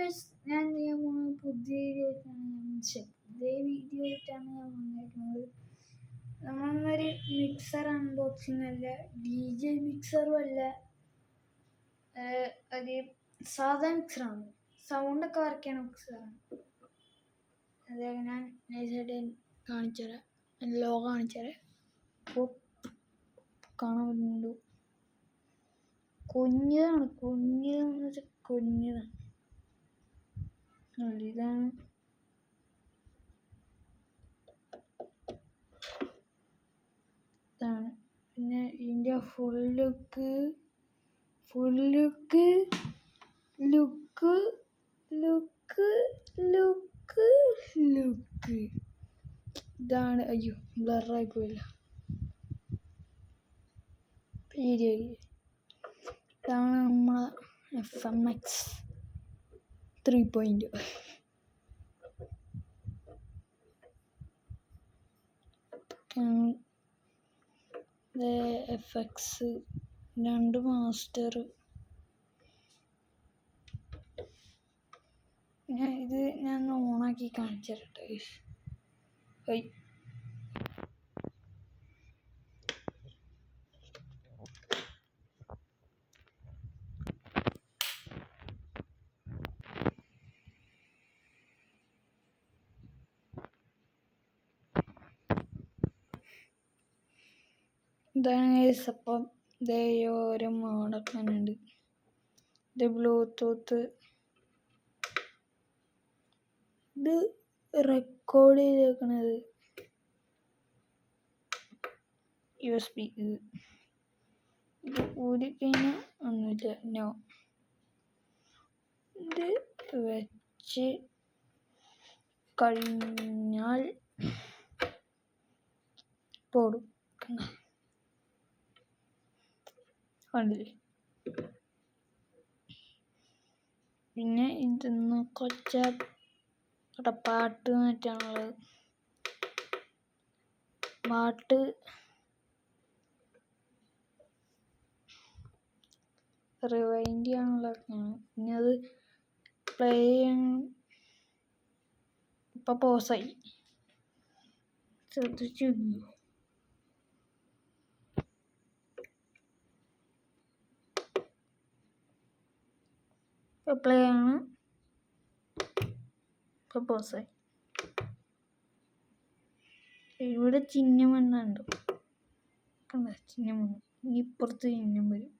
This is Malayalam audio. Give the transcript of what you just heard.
ഗൈസ്, ഞാൻ പുതിയ വീഡിയോ ആയിട്ടാണ് ഞാൻ വന്നിരിക്കുന്നത്. നമ്മളൊരു മിക്സർ അൺബോക്സിങ് അല്ല, DJ മിക്സറും അല്ല, ഒരു സാധാ മിക്സറാണ്. സൗണ്ടൊക്കെ വരയ്ക്കാണ് മിക്സറാണ്. അതായത് ഞാൻ നൈസായിട്ട് കാണിച്ചു തരാം, ലോഗോ കാണിച്ചു തരാം. അപ്പോൾ കാണാൻ പറ്റുന്നുണ്ടോ? കുഞ്ഞതെന്ന് വെച്ചാൽ കുഞ്ഞതാണ്. ഇതാണ് പിന്നെ ഇതിൻ്റെ ഫുൾ ലുക്ക് ഇതാണ്. അയ്യോ, ബ്ലറായി പോയില്ല. ഇതാണ് നമ്മളെ FMX 3.0. FX 2 master. ഇത് ഞാൻ ഓണാക്കി കാണിച്ചു തരട്ടെ. ഇതാണ്. അപ്പം ഓരോ മോഡൊക്കെ ഉണ്ട്. ഇത് ബ്ലൂടൂത്ത്, ഇത് റെക്കോർഡ് ചെയ്തേക്കണത് USB. ഇത് ഊരിക്കഴിഞ്ഞാൽ ഒന്നുമില്ല, നോ. ഇത് വെച്ച് കഴിഞ്ഞാൽ പോടും. കണ്ടില്ലേ? പിന്നെ ഇതൊന്ന് പാട്ട് മാറ്റാനുള്ളത്. പാട്ട് റിവൈൻഡ് ചെയ്യാനുള്ളതൊക്കെയാണ്. പിന്നെ അത് പ്ലേ ചെയ്യാൻ ഇപ്പം പോസായി. ശ്രദ്ധിച്ചു ഇപ്പം പ്ലേ ആണ്. ഇപ്പം പോസായി. ഇവിടെ ചിഹ്നം വന്നുണ്ടോ? കണ്ട ചിഹ്നം വന്നു. ഇനി ഇപ്പുറത്ത് ചിഹ്നം വരും.